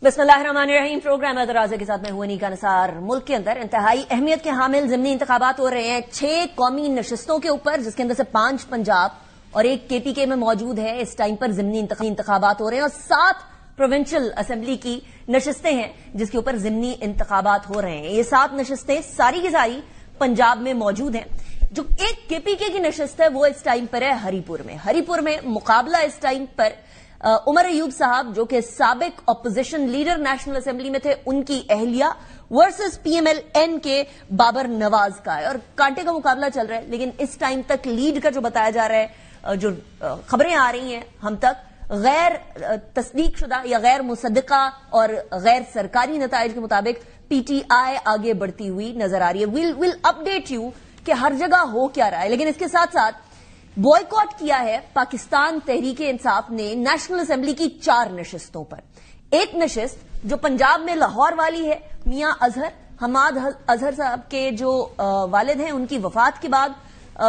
बिस्मिल्लाहिर्रहमानिर्रहीम। प्रोग्राम अदराज़ा के साथ मैं हूं अनीका निसार। मुल्क के अंदर इंतहाई अहमियत के हामिल ज़िमनी इंतखाबात हो रहे हैं 6 कौमी नशिस्तों के ऊपर, जिसके अंदर से 5 पंजाब और 1 केपीके में मौजूद है। इस टाइम पर ज़िमनी इंतखाबात हो रहे हैं और 7 प्रोविंशियल असेंबली की नशिस्तें हैं जिसके ऊपर ज़िमनी इंतखाबात हो रहे हैं। ये 7 नशिस्तें सारी की सारी पंजाब में मौजूद हैं। जो एक केपीके की नशिस्त है वो इस टाइम पर है हरीपुर में। हरीपुर में मुकाबला इस टाइम पर उमर अयूब साहब, जो कि साबिक अपोजिशन लीडर नेशनल असेंबली में थे, उनकी अहलिया वर्सेस पीएमएल-एन के बाबर नवाज का है और कांटे का मुकाबला चल रहा है। लेकिन इस टाइम तक लीड का जो बताया जा रहा है, जो खबरें आ रही हैं हम तक, गैर तस्दीक शुदा या गैर मुसद्दका और गैर सरकारी नताइज के मुताबिक पीटीआई आगे बढ़ती हुई नजर आ रही है। विल अपडेट यू कि हर जगह हो क्या रहा है। लेकिन इसके साथ साथ बॉयकॉट किया है पाकिस्तान तहरीके इंसाफ ने नेशनल असेंबली की 4 नशिस्तों पर। एक नशिस्त जो पंजाब में लाहौर वाली है, मियां अजहर हमाद अजहर साहब के जो वालिद हैं, उनकी वफात के बाद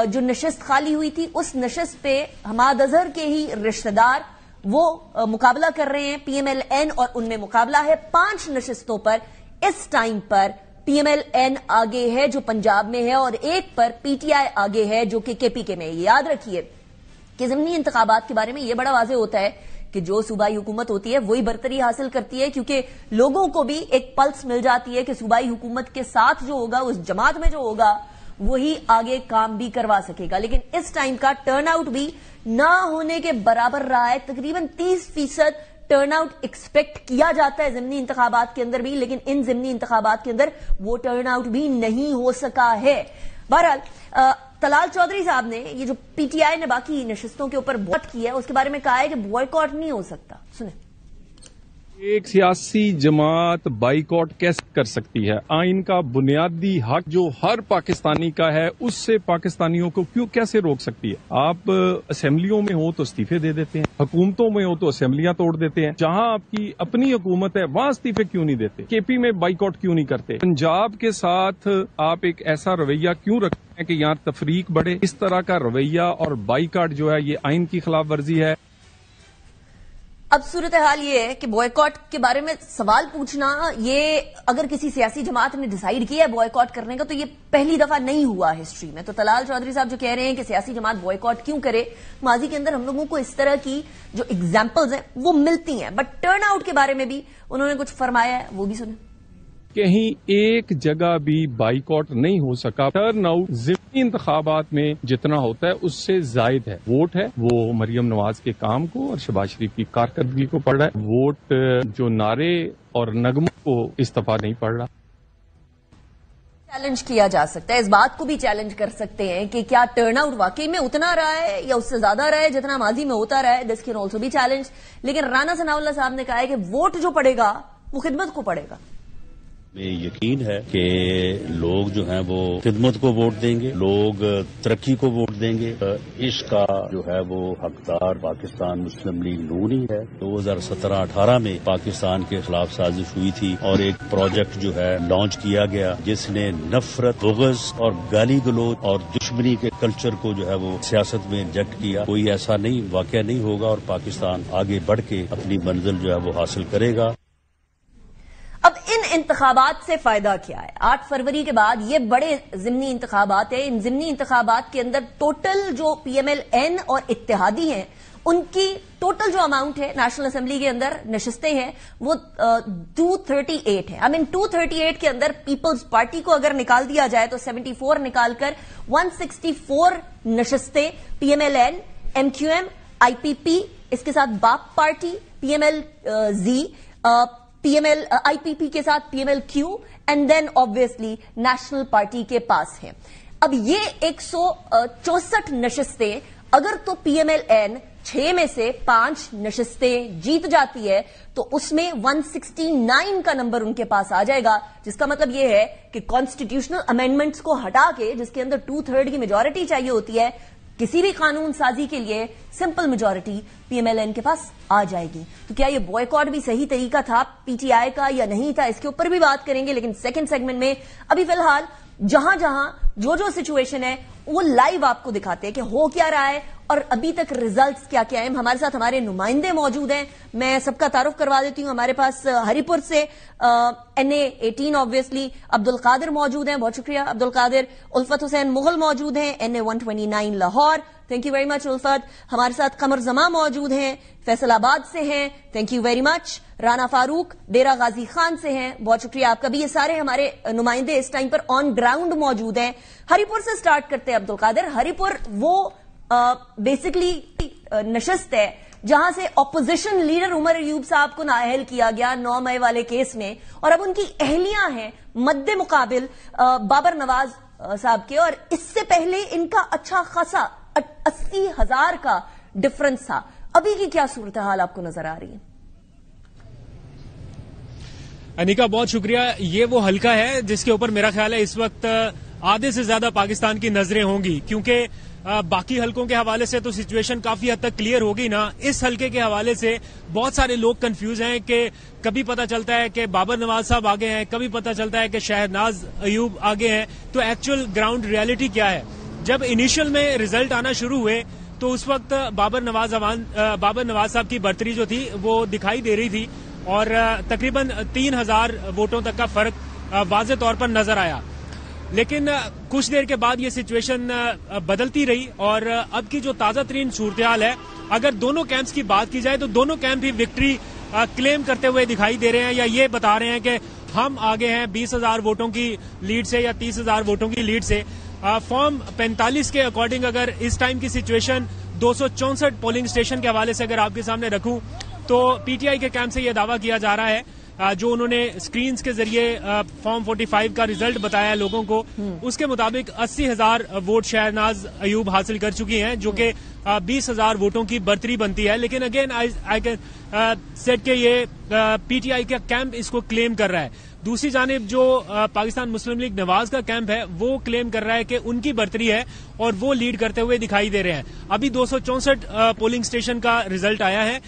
जो नशिस्त खाली हुई थी, उस नशिस्त पे हमाद अजहर के ही रिश्तेदार वो मुकाबला कर रहे हैं पीएमएल-एन, और उनमें मुकाबला है 5 नशिस्तों पर। इस टाइम पर पीएमएल-एन आगे है जो पंजाब में है और एक पर पीटीआई आगे है जो कि केपीके में है। याद रखिए कि ज़िमनी इंतखाबात के बारे में यह बड़ा वाज़े होता है कि जो सूबाई हुकूमत होती है वही बरतरी हासिल करती है, क्योंकि लोगों को भी एक पल्स मिल जाती है कि सूबाई हुकूमत के साथ जो होगा, उस जमात में जो होगा, वही आगे काम भी करवा सकेगा। लेकिन इस टाइम का टर्नआउट भी ना होने के बराबर रहा है। तकरीबन 30% टर्नआउट एक्सपेक्ट किया जाता है ज़िमनी इंतखाबात के अंदर भी, लेकिन इन ज़िमनी इंतखाबात के अंदर वो टर्नआउट भी नहीं हो सका है। बहरहाल तलाल चौधरी साहब ने ये जो पीटीआई ने बाकी नशिस्तों के ऊपर बॉयकॉट किया है उसके बारे में कहा है कि बॉयकॉट नहीं हो सकता। सुने। एक सियासी जमात बाइकॉट कैसे कर सकती है? आइन का बुनियादी हक जो हर पाकिस्तानी का है, उससे पाकिस्तानियों को क्यों कैसे रोक सकती है? आप असेंबलियों में हो तो इस्तीफे दे देते हैं, हुकूमतों में हो तो असेंबलियां तोड़ देते हैं। जहां आपकी अपनी हुकूमत है वहां इस्तीफे क्यों नहीं देते? केपी में बाइकॉट क्यों नहीं करते? पंजाब के साथ आप एक ऐसा रवैया क्यों रखते हैं कि यहाँ तफरीक बढ़े? इस तरह का रवैया और बाइकॉट जो है ये आइन की खिलाफ वर्जी है। अब सूरत हाल ये है कि बॉयकॉट के बारे में सवाल पूछना, ये अगर किसी सियासी जमात ने डिसाइड किया है बॉयकॉट करने का, तो ये पहली दफा नहीं हुआ हिस्ट्री में। तो तलाल चौधरी साहब जो कह रहे हैं कि सियासी जमात बॉयकॉट क्यों करे, माजी के अंदर हम लोगों को इस तरह की जो एग्जाम्पल्स हैं वो मिलती हैं। बट टर्न आउट के बारे में भी उन्होंने कुछ फरमाया है, वो भी सुने। कहीं एक जगह भी बाइकॉट नहीं हो सका। टर्न आउट ज़िमनी इंतखाबात में जितना होता है उससे जायद है। वोट है वो मरियम नवाज के काम को और शहबाज शरीफ की कारकर्दगी को पड़ रहा है। वोट जो नारे और नगमों को इस्तीफा नहीं पड़ रहा। चैलेंज किया जा सकता है, इस बात को भी चैलेंज कर सकते हैं कि क्या टर्नआउट वाकई में उतना रहा है या उससे ज्यादा रहा है जितना माजी में होता रहा है। This can also be challenge. लेकिन राना सनाउल्लाह साहब ने कहा है कि वोट जो पड़ेगा वो खिदमत को पड़ेगा। में यकीन है कि लोग जो हैं वो खिदमत को वोट देंगे, लोग तरक्की को वोट देंगे। इसका जो है वो हकदार पाकिस्तान मुस्लिम लीग नून ही है। 2017-18 में पाकिस्तान के खिलाफ साजिश हुई थी और एक प्रोजेक्ट जो है लॉन्च किया गया जिसने नफरत, बुग़्ज़ और गाली गलौज और दुश्मनी के कल्चर को जो है वो सियासत में इंजेक्ट किया। कोई ऐसा नहीं वाकया नहीं होगा और पाकिस्तान आगे बढ़ के अपनी मंजिल जो है वो हासिल करेगा। अब इन इंतखाबात से फायदा क्या है? 8 फरवरी के बाद ये बड़े ज़िमनी इंतखाबात है। इन ज़िमनी इंतखाबात के अंदर टोटल जो पीएमएल-एन और इत्तेहादी हैं, उनकी टोटल जो अमाउंट है नेशनल असेंबली के अंदर नशिस्तें हैं वो 238 है। आई मीन 238 के अंदर पीपल्स पार्टी को अगर निकाल दिया जाए तो 74 निकालकर 164 नशिस्तें पीएमएल-एन, एमक्यूएम, आईपीपी, इसके साथ बाप पार्टी, पीएमएल-जी, पीएमएल आईपीपी के साथ PML Q and then obviously National Party के पास है। अब ये 164 नशिस्तें, अगर तो पीएमएल-एन 6 में से 5 नशिस्तें जीत जाती है तो उसमें 169 का नंबर उनके पास आ जाएगा, जिसका मतलब यह है कि कॉन्स्टिट्यूशनल अमेंडमेंट्स को हटा के, जिसके अंदर 2/3 की मेजोरिटी चाहिए होती है, किसी भी कानून साजी के लिए सिंपल मेजोरिटी पीएमएल-एन के पास आ जाएगी। तो क्या ये बॉयकॉट भी सही तरीका था पीटीआई का या नहीं था, इसके ऊपर भी बात करेंगे। लेकिन सेकंड सेगमेंट में अभी फिलहाल जहां जहां जो सिचुएशन है وہ لائیو آپ کو دکھاتے ہیں کہ ہو کیا رہا ہے اور ابھی تک ریزلٹس کیا کیا ہیں. ہمارے ساتھ ہمارے نمائندے موجود ہیں, میں سب کا تعارف کروا دیتی ہوں. ہمارے پاس ہری پور سے NA18 آبویسلی عبد القادر موجود ہیں, بہت شکریہ عبد القادر. الفت حسین مغل موجود ہیں NA129 Lahore, thank you very مچ الفت. ہمارے ساتھ قمر زماں موجود ہیں, فیصل آباد سے ہیں, thank you very much. Rana Farooq Dera Ghazi Khan سے ہیں, بہت شکریہ آپ کا بھی. یہ سارے ہمارے نمائندے اس ٹائم پر آن گراؤنڈ موجود ہیں. ہری پور سے سٹارٹ کرتے ہیں عبد القادر. ہری پور وہ بیسکلی نشست ہے جہاں سے اپوزیشن لیڈر عمر ایوب صاحب کو نااہل کیا گیا 9 مئی والے کیس میں, اور اب ان کی اہلیاں ہیں مد مقابل بابر نواز صاحب کے, اور اس سے پہلے ان کا اچھا خاصا 80,000 کا ڈفرنس تھا. ابھی کی کیا صورتحال آپ کو نظر آ رہی ہے؟ انیکا بہت شکریہ. یہ وہ حلقہ ہے جس کے اوپر میرا خیال ہے اس وقت آدھے سے زیادہ پاکستان کی نظریں ہوں گی, کیونکہ باقی حلقوں کے حوالے سے تو سچویشن کافی حد تک کلیئر ہوگی نا. اس حلقے کے حوالے سے بہت سارے لوگ کنفیوز ہیں کہ کبھی پتہ چلتا ہے کہ بابر نواز صاحب آگے ہیں, کبھی پتہ چلتا ہے کہ شہناز ایوب آگے ہیں. تو ایکچوئل گراؤنڈ ریالٹی کیا ہے؟ جب انیشل میں ریزلٹ آنا شروع ہوئے تو اس وقت بابر نواز صاحب کی برتری جو تھی وہ دکھائی دے رہی تھی, اور تقریباً 3,000 ووٹوں تک کا فرق واضح طور پر نظر آیا. لیکن کچھ دیر کے بعد یہ سچویشن بدلتی رہی, اور اب کی جو تازہ ترین صورتحال ہے, اگر دونوں کیمپس کی بات کی جائے تو دونوں کیمپ ہی وکٹری کلیم کرتے ہوئے دکھائی دے رہے ہیں, یا یہ بتا رہے ہیں کہ ہم آگے ہیں 20,000 ووٹوں کی لیڈ سے یا 30,000 ووٹوں کی لیڈ سے. فارم 45 کے اکارڈنگ اگر اس ٹائم کی سچویشن 264 پولنگ اسٹیشن کے حوالے سے اگر آپ کے سامنے رکھوں تو پی ٹی آئی کے کیمپ سے یہ دعویٰ کیا جا رہا ہے, جو انہوں نے سکرینز کے ذریعے فارم 45 کا ریزلٹ بتایا ہے لوگوں کو, اس کے مطابق 80,000 ووٹ شہناز ایوب حاصل کر چکی ہیں, جو کہ 20,000 ووٹوں کی برتری بنتی ہے. لیکن اگین آئی کین سیٹ کہ یہ پی ٹی آئی کا کیمپ اس کو کلیم کر رہا ہے. دوسری جانب جو پاکستان مسلم لیگ نواز کا کیمپ ہے وہ کلیم کر رہا ہے کہ ان کی برتری ہے اور وہ لیڈ کرتے ہوئے دکھائی دے رہے ہیں. ابھی 264 پولنگ اسٹیشن کا ریزلٹ آیا ہے,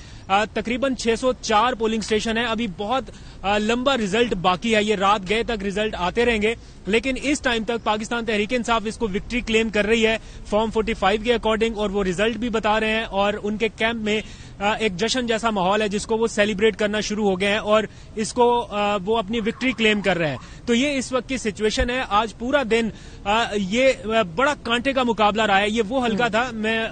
تقریباً 604 پولنگ اسٹیشن ہے. ابھی بہت لمبا ریزلٹ باقی ہے, یہ رات گئے تک ریزلٹ آتے رہیں گے, لیکن اس ٹائم تک پاکستان تحریک انصاف اس کو وکٹری کلیم کر رہی ہے فارم 45 کے اکارڈنگ, اور وہ ریزلٹ بھی بتا رہے ہیں, اور ان کے کیمپ میں ایک جشن جیسا ماحول ہے جس کو وہ سیلیبریٹ کرنا شروع ہو گئے ہیں, اور اس کو وہ اپنی وکٹری کلیم کر رہے ہیں. تو یہ اس وقت کی سچویشن ہے. آج پورا دن یہ بڑا کانٹے کا مقابلہ رہا ہے. یہ وہ حلقہ تھا, میں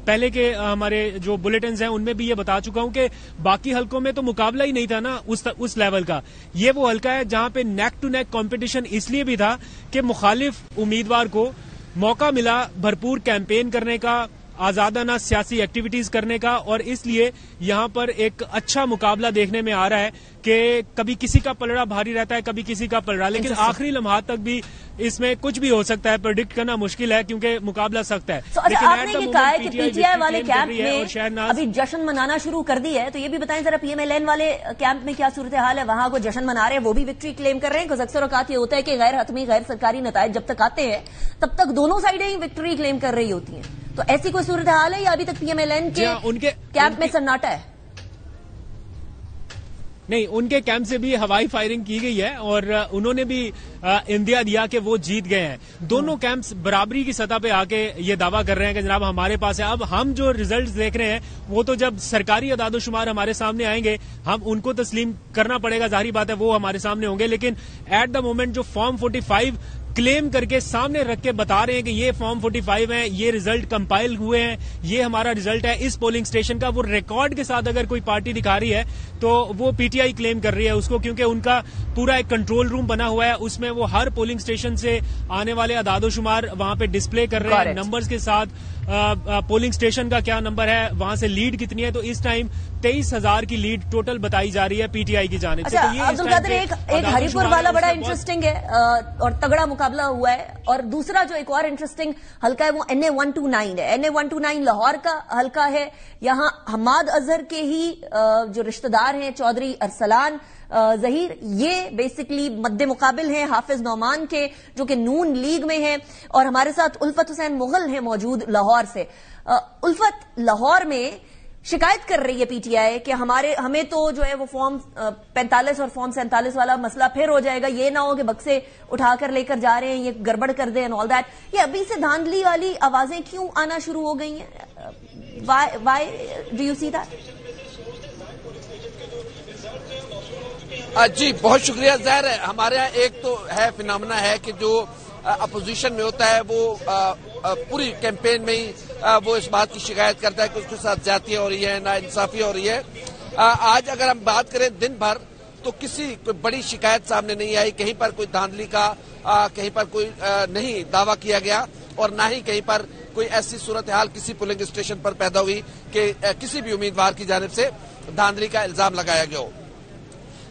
پہلے کے ہمارے جو بلیٹنز ہیں ان میں بھی یہ بتا چکا ہوں کہ باقی حلقوں میں تو مقابلہ ہی نہیں تھا نا اس لیول کا. یہ وہ حلقہ ہے جہاں پہ نیک ٹو نیک کمپٹیشن اس لیے بھی تھا کہ مخالف امیدوار کو موقع ملا بھرپور کیمپین کرنے کا, آزادانہ سیاسی ایکٹیویٹیز کرنے کا, اور اس لیے یہاں پر ایک اچھا مقابلہ دیکھنے میں آ رہا ہے کہ کبھی کسی کا پلڑا بھاری رہتا ہے, کبھی کسی کا پلڑا, لیکن آخری لمحات تک بھی اس میں کچھ بھی ہو سکتا ہے. پریڈکٹ کرنا مشکل ہے کیونکہ مقابلہ سخت ہے. لیکن آپ نے یہ کہا ہے کہ پی ٹی آئی والے کیمپ میں ابھی جشن منانا شروع کر دی ہے, تو یہ بھی بتائیں ذرا پی ایم ایل این والے کیمپ میں کیا صورتحال ہے؟ وہاں کو جشن منا رہے ہیں, وہ بھی وکٹری کلیم کر رہے ہیں, اکثر اوقات یہ ہوتا ہے کہ غیر حتمی غیر سرکاری نتائج جب تک آتے ہیں تب تک دونوں سائڈیں ہی وکٹری کلیم کر رہی ہوتی ہیں. تو ایسی کوئی صورتحال ہے یا ابھی تک پی ایم ایل این کے کیمپ میں سناٹا ہے؟ نہیں, ان کے کیمپ سے بھی ہوائی فائرنگ کی گئی ہے اور انہوں نے بھی اندیا دیا کہ وہ جیت گئے ہیں. دونوں کیمپس برابری کی سطح پہ آ کے یہ دعویٰ کر رہے ہیں کہ جناب ہمارے پاس ہے. اب ہم جو ریزلٹس دیکھ رہے ہیں وہ تو جب سرکاری اعداد و شمار ہمارے سامنے آئیں گے ہم ان کو تسلیم کرنا پڑے گا, ظاہری بات ہے وہ ہمارے سامنے ہوں گے. لیکن ایٹ دا مومنٹ جو فارم 45 کلیم کر کے سامنے رکھ کے بتا رہے ہیں کہ یہ فارم 45 ہیں, یہ ریزلٹ کمپائل ہوئے ہیں, یہ ہمارا ریزلٹ ہے اس پولنگ اسٹیشن کا, وہ ریکارڈ کے ساتھ اگر کوئی پارٹی دکھا رہی ہے تو وہ پی ٹی آئی کلیم کر رہی ہے اس کو, کیونکہ ان کا پورا ایک کنٹرول روم بنا ہوا ہے, اس میں وہ ہر پولنگ اسٹیشن سے آنے والے اعداد و شمار وہاں پہ ڈسپلے کر رہے ہیں نمبرز کے ساتھ. پولنگ اسٹیشن کا کیا نمبر ہے, وہاں سے لیڈ کتنی ہے, تو اس ٹائم 23,000 کی لیڈ ٹوٹل بتائی جا رہی ہے پی ٹی آئی کی جانب سے. عبد القادر, ایک ہری پور والا بڑا انٹرسٹنگ ہے اور تگڑا مقابلہ ہوا ہے, اور دوسرا جو ایک اور انٹرسٹنگ حلقہ ہے وہ NA129 ہے. NA129 لاہور کا حلقہ ہے. یہاں حماد اظہر کے ہی جو رشتہ دار ہیں چودھری ارسلان ظہیر, یہ بیسکلی مد مقابل ہیں حافظ نعمان کے جو کہ نون لیگ میں ہیں, اور ہمارے ساتھ الفت حسین مغل ہیں موجود لاہور سے. الفت, لاہور میں शिकायत कर रही है पीटीआई कि हमें तो जो है वो फॉर्म 45 और फॉर्म 47 वाला मसला फिर हो जाएगा, ये ना हो कि बक्से उठाकर लेकर जा रहे हैं, ये गड़बड़ कर दे एंड ऑल दैट। ये अभी से धांधली वाली आवाजें क्यों आना शुरू हो गई हैं? Why do you see that? जी बहुत शुक्रिया ज़हर। हमारे यहाँ एक तो है फिनोमेना है कि जो अपोजिशन में होता है वो पूरी कैंपेन में ही वो इस बात की शिकायत करता है कि उसके साथ ज्यादती हो रही है, नाइंसाफी हो रही है। आज अगर हम बात करें दिन भर तो कोई बड़ी शिकायत सामने नहीं आई, कहीं पर कोई धांधली का कहीं पर कोई नहीं दावा किया गया और ना ही कहीं पर कोई ऐसी सूरत हाल किसी पोलिंग स्टेशन पर पैदा हुई कि किसी भी उम्मीदवार की जानिब से धांधली का इल्जाम लगाया गया हो।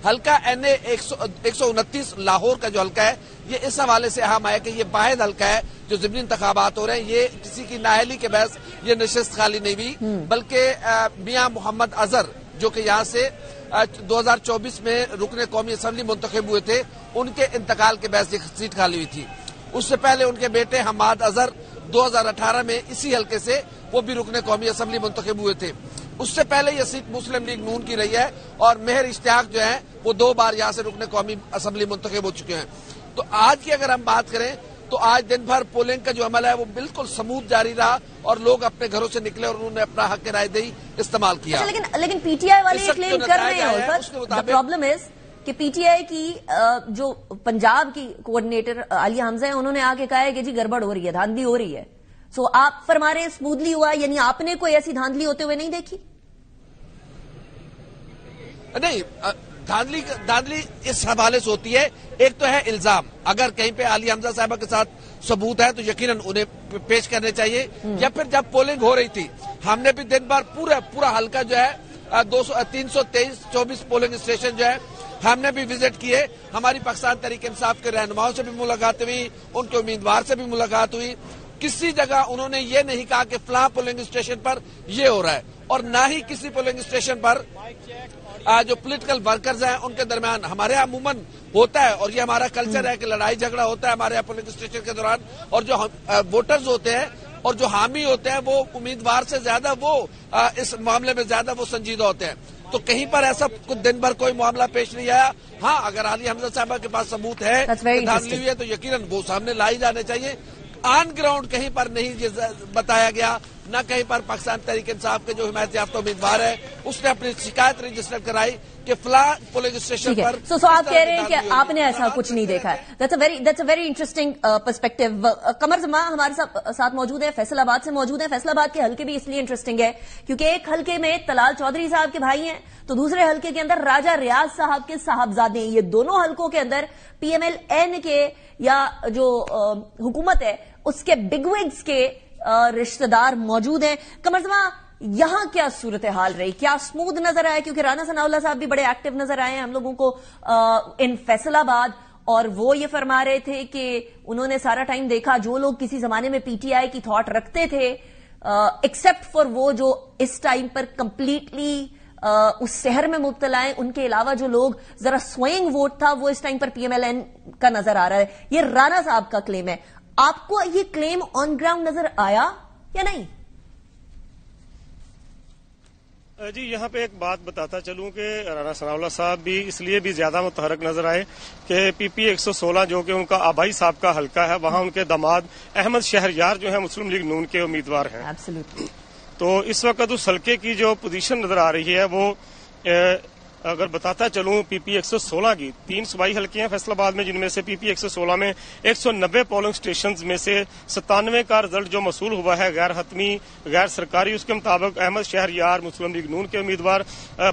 हल्का NA 129 लाहौर का जो हल्का है ये इस हवाले से अहम है कि ये वाहिद हल्का है जो ज़िमनी इंतखाबात हो रहे हैं, ये किसी की नाअहली के बहस ये नशिस्त खाली नहीं हुई, बल्कि मियां मोहम्मद अजहर जो कि यहाँ से 2024 में रुकने कौमी असम्बली मुंतखब हुए थे, उनके इंतकाल के बहस ये सीट खाली हुई थी। उससे पहले उनके बेटे हमाद अजहर 2018 में इसी हल्के से वो भी रुकने कौमी असम्बली मुंतखब हुए थे। उससे पहले ये सीट मुस्लिम लीग नून की रही है और मेहर इश्तियाक जो है वो 2 बार यहाँ से रुकने कौमी असम्बली मुंतखब हो चुके हैं। तो आज की अगर हम बात करें तो आज दिन भर पोलिंग का जो अमल है वो बिल्कुल स्मूथ जारी रहा और लोग अपने घरों से निकले और उन्होंने अपना हक रायदही इस्तेमाल किया। अच्छा, लेकिन पीटीआई वाले ये क्लेम कर रहे हैं सर, द प्रॉब्लम इज कि पीटीआई की जो पंजाब की कोऑर्डिनेटर आलिया हमजा है, उन्होंने आके कहा है कि जी गड़बड़ हो रही है, धांधली हो रही है। सो आप फरमा रहे स्मूथली हुआ, यानी आपने कोई ऐसी धांधली होते हुए नहीं देखी? नहीं, धांधली इस हवाले से होती है, एक तो है इल्जाम, अगर कहीं पे आलिया हमजा साहबा के साथ सबूत है तो यकीनन उन्हें पेश करने चाहिए। या फिर जब पोलिंग हो रही थी हमने भी दिन भर पूरा हल्का जो है 323 पोलिंग स्टेशन जो है हमने भी विजिट किए, हमारी पाकिस्तान तहरीक इंसाफ के रहनुमाओं से भी मुलाकात हुई, उनके उम्मीदवार से भी मुलाकात हुई। किसी जगह उन्होंने ये नहीं कहा कि फलां पोलिंग स्टेशन पर ये हो रहा है, और ना ही किसी पोलिंग स्टेशन पर जो पॉलिटिकल वर्कर्स हैं उनके दरमियान हमारे यहाँ अमूमन होता है और ये हमारा कल्चर है कि लड़ाई झगड़ा होता है हमारे यहाँ पोलिंग स्टेशन के दौरान, और जो वोटर्स होते हैं और जो हामी होते हैं वो उम्मीदवार से ज्यादा वो इस मामले में ज्यादा वो संजीदा होते हैं। तो कहीं पर ऐसा कुछ दिन भर कोई मामला पेश नहीं आया। हाँ, अगर आलिया हमजा साहबा के पास सबूत है, धांधली हुई है तो यकीनन वो सामने लाई जाने चाहिए। ऑन ग्राउंड कहीं पर नहीं बताया गया, न कहीं पर पाकिस्तान तहरीक इंसाफ के जो हिमायत याफ्ता उम्मीदवार है उसने अपनी शिकायत रजिस्टर कराई कि फलां पोलिंग स्टेशन पर। सो आप कह रहे हैं कि आपने ऐसा कुछ नहीं देखा है। That's a very interesting perspective. Qamar Jama हमारे साथ मौजूद है, फैसलाबाद से मौजूद है। फैसलाबाद के हल्के भी इसलिए इंटरेस्टिंग है क्योंकि एक हल्के में तलाल चौधरी साहब के भाई हैं, तो दूसरे हल्के के अंदर राजा रियाज साहब के साहबजादे हैं। ये दोनों हल्कों के अंदर PMLN के या जो हुकूमत है उसके बिगविग्स के रिश्तेदार मौजूद हैं। कमर जमा, यहां क्या सूरत हाल रही? क्या स्मूथ नजर आया? क्योंकि राना सनाउल्लाह साहब भी बड़े एक्टिव नजर आए हैं हम लोगों को इन फैसलाबाद, और वो ये फरमा रहे थे कि उन्होंने सारा टाइम देखा जो लोग किसी जमाने में पीटीआई की थॉट रखते थे, एक्सेप्ट फॉर वो जो इस टाइम पर कंप्लीटली उस शहर में मुब्तला है, उनके अलावा जो लोग जरा स्विंग वोट था वो इस टाइम पर PMLN का नजर आ रहा है। ये राना साहब का क्लेम है। आपको ये क्लेम ऑन ग्राउंड नजर आया या नहीं? जी, यहाँ पे एक बात बताता चलूं कि राना सनाउल्लाह साहब भी इसलिए भी ज्यादा मुतहरक नजर आए कि PP 116 जो कि उनका आबाई साहब का हल्का है, वहां उनके दामाद अहमद शहरयार जो है मुस्लिम लीग नून के उम्मीदवार हैं। एब्सोल्युटली। तो इस वक्त उस हल्के की जो पोजीशन नजर आ रही है वो अगर बताता चलूं PP 116 की 3 सूबाई हल्के हैं फैसलाबाद में, जिनमें से PP 116 में 190 पोलिंग स्टेशन में से 97 का रिजल्ट जो मसूल हुआ है गैर हतमी गैर सरकारी, उसके मुताबिक अहमद शहरयार मुस्लिम लीग नून के उम्मीदवार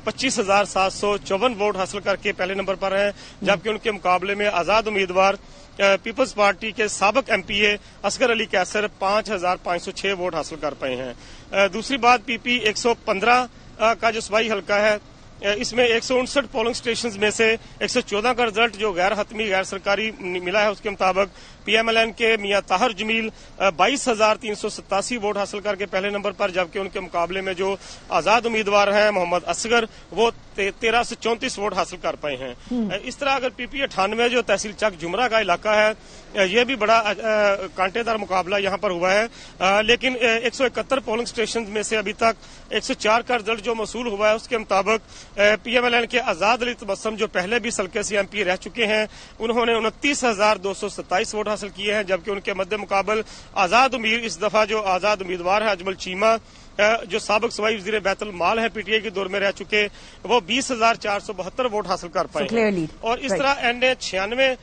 25,754 वोट हासिल करके पहले नंबर पर हैं, जबकि उनके मुकाबले में आजाद उम्मीदवार पीपल्स पार्टी के साबिक MPA असगर अली कैसर 5,506 वोट हासिल कर पाए हैं। दूसरी बात, PP 115 का जो सूबाई हल्का है इसमें 159 पोलिंग स्टेशन में से 114 का रिजल्ट जो गैर हतमी गैर सरकारी मिला है, उसके मुताबिक PMLN के मियां ताहर जमील 22,387 वोट हासिल करके पहले नंबर पर, जबकि उनके मुकाबले में जो आजाद उम्मीदवार हैं मोहम्मद असगर वो 13 से 34 वोट हासिल कर पाए हैं। इस तरह अगर PP 98 जो तहसील चक जुमरा का इलाका है, ये भी बड़ा कांटेदार मुकाबला यहाँ पर हुआ है, लेकिन 171 पोलिंग स्टेशन में से अभी तक 104 का रिजल्ट जो मौसूल हुआ है उसके मुताबिक PMLN के आजाद अली तबस्सुम जो पहले भी हल्के से MP रह चुके हैं, उन्होंने 29,227 वोट हासिल किए हैं, जबकि उनके मद्दे मुकाबल आजाद उम्मीद इस दफा जो आजाद उम्मीदवार है अजमल चीमा जो साबिक सूबाई वजीर बैतुल माल है PTI के दौर में रह चुके, वो 20,472 वोट हासिल कर पाए हैं। और इस तरह NA 96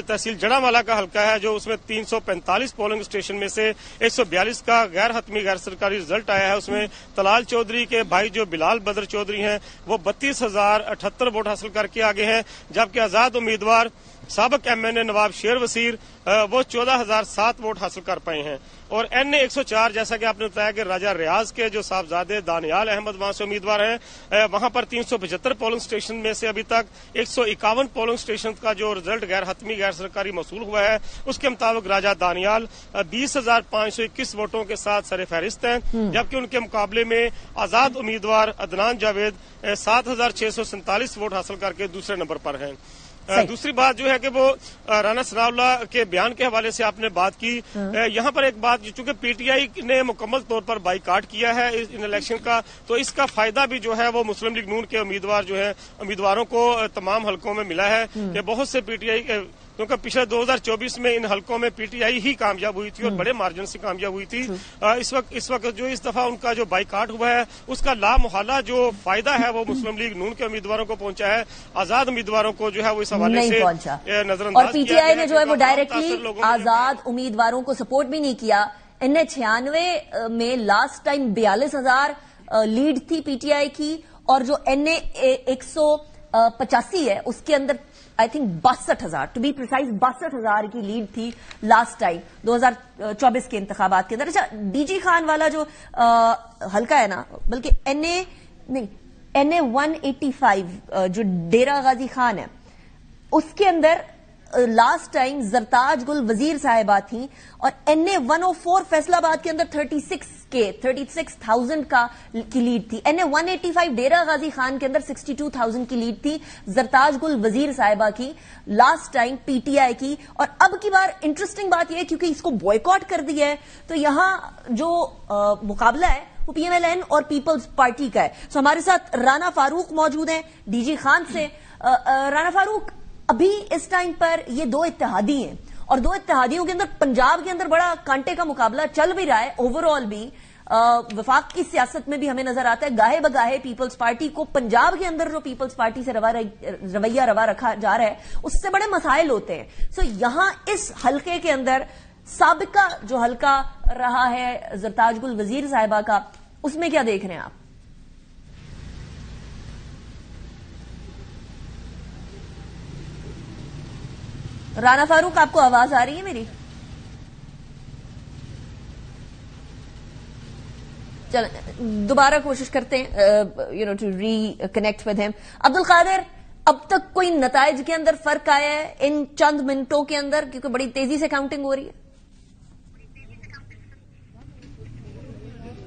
तहसील जड़ावाला का हल्का है जो उसमें 345 पोलिंग स्टेशन में से 142 का गैर हतमी गैर सरकारी रिजल्ट आया है। उसमें तलाल चौधरी के भाई जो बिलाल बदर चौधरी हैं वो 32,078 वोट हासिल करके आगे हैं, जबकि आजाद उम्मीदवार साबिक MNA नवाब शेर वसीर वो 14,007 वोट हासिल कर पाए हैं। और NA 104 जैसा कि आपने बताया कि राजा रियाज के जो साहबजादे दानियाल अहमद वहां से उम्मीदवार हैं, वहां पर 375 पोलिंग स्टेशन में से अभी तक 151 पोलिंग स्टेशन का जो रिजल्ट गैर हतमी गैर सरकारी मौसूल हुआ है, उसके मुताबिक राजा दानियाल 20,521 वोटों के साथ सरे फहरिस्त हैं, जबकि उनके मुकाबले में आजाद उम्मीदवार अदनान जावेद 7,647 वोट हासिल करके दूसरे नंबर पर हैं। दूसरी बात जो है कि वो राना सनाउल्लाह के बयान के हवाले से आपने बात की, यहाँ पर एक बात, चूंकि PTI ने मुकम्मल तौर पर बाइकाट किया है इन इलेक्शन का, तो इसका फायदा भी जो है वो मुस्लिम लीग नून के उम्मीदवार जो है उम्मीदवारों को तमाम हलकों में मिला है कि बहुत से PTI क्योंकि पिछले 2024 में इन हलकों में PTI ही कामयाब हुई थी और बड़े मार्जिन से कामयाब हुई थी। इस वक्त जो इस दफा उनका जो बाइकाट हुआ है उसका लामुहल्ला जो फायदा है वो मुस्लिम लीग नून के उम्मीदवारों को पहुंचा है, आजाद उम्मीदवारों को जो है वो इस हवाले से नजरअंदाज। और PTI ने जो है वो डायरेक्टली आजाद उम्मीदवारों को सपोर्ट भी नहीं किया। NA 96 में लास्ट टाइम 42,000 लीड थी PTI की, और जो NA 185 है उसके अंदर I think 62,000 to be precise 62,000 की लीड थी लास्ट टाइम 2024 के इंतखाबात के अंदर। अच्छा, DG खान वाला जो हल्का है ना, बल्कि NA 185 जो डेरा गाजी खान है उसके अंदर लास्ट टाइम जरताज गुल वजीर साहिबा थी, और NA 104 फैसलाबाद के अंदर 36,000 की लीड थी। NA 185 डेरा गाजी खान के अंदर 62,000 की लीड थी जरताज गुल वजीर साहिबा की लास्ट टाइम PTI की। और अब की बार इंटरेस्टिंग बात यह है क्योंकि इसको बॉयकॉट कर दिया है, तो यहां जो मुकाबला है वो PMLN और पीपल्स पार्टी का है। सो हमारे साथ राना फारूक मौजूद हैं DG खान से। राना फारूक, अभी इस टाइम पर ये दो इत्तेहादी हैं और दो इत्तेहादियों के अंदर पंजाब के अंदर बड़ा कांटे का मुकाबला चल भी रहा है। ओवरऑल भी वफाक की सियासत में भी हमें नजर आता है गाहे बगाहे पीपल्स पार्टी को पंजाब के अंदर जो पीपल्स पार्टी से रवैया रवा रखा जा रहा है उससे बड़े मसाइल होते हैं। सो यहां इस हल्के के अंदर साबिका जो हल्का रहा है जरताज गुल वजीर साहिबा का, उसमें क्या देख रहे हैं आप? राना फारूक, आपको आवाज आ रही है मेरी? चल दोबारा कोशिश करते हैं to reconnect with him. Abdul Qadir, अब तक कोई नताइज के अंदर फर्क आया है इन चंद मिनटों के अंदर, क्योंकि बड़ी तेजी से काउंटिंग हो रही है?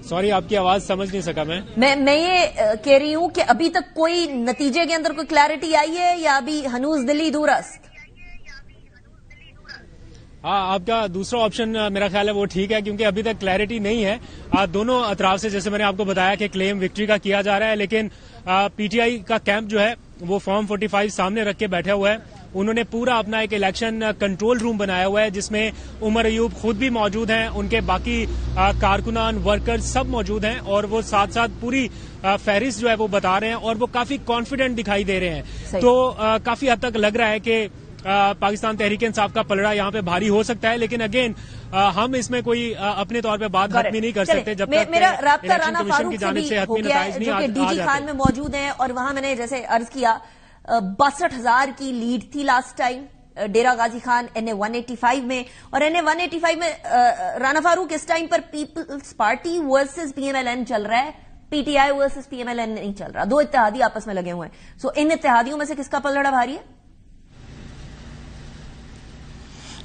सॉरी, आपकी आवाज समझ नहीं सका मैं ये कह रही हूं कि अभी तक कोई नतीजे के अंदर कोई क्लैरिटी आई है या अभी हनूज दिली दूरस्त? हाँ, आपका दूसरा ऑप्शन मेरा ख्याल है वो ठीक है, क्योंकि अभी तक क्लैरिटी नहीं है दोनों अतराफ से। जैसे मैंने आपको बताया कि क्लेम विक्ट्री का किया जा रहा है, लेकिन PTI का कैंप जो है वो फॉर्म 45 सामने रख के बैठा हुआ है। उन्होंने पूरा अपना एक इलेक्शन कंट्रोल रूम बनाया हुआ है जिसमें उमर अयूब खुद भी मौजूद हैं, उनके बाकी कारकुनान वर्कर्स सब मौजूद हैं, और वो साथ साथ पूरी फहरिस्त जो है वो बता रहे हैं और वो काफी कॉन्फिडेंट दिखाई दे रहे हैं। तो काफी हद तक लग रहा है कि पाकिस्तान तहरीक इंसाफ का पलड़ा यहाँ पे भारी हो सकता है, लेकिन अगेन हम इसमें कोई अपने तौर पे बात हतमी नहीं कर सकते जब तक मेरा राब्ता राना कमीशन फारूक की से जानिब भी से हो हतमी गया नताइज है, नहीं जो आ कि DG खान में मौजूद हैं, और वहां मैंने जैसे अर्ज किया 62,000 की लीड थी लास्ट टाइम डेरा गाजी खान NA 185 में। और NA 185 में राना फारूक इस टाइम पर पीपल्स पार्टी वर्सेस PMLN चल रहा है, PTI वर्सेस PMLN नहीं चल रहा। दो इत्तेहादी आपस में लगे हुए हैं। सो इन इत्तेहादियों में से किसका पलड़ा भारी है?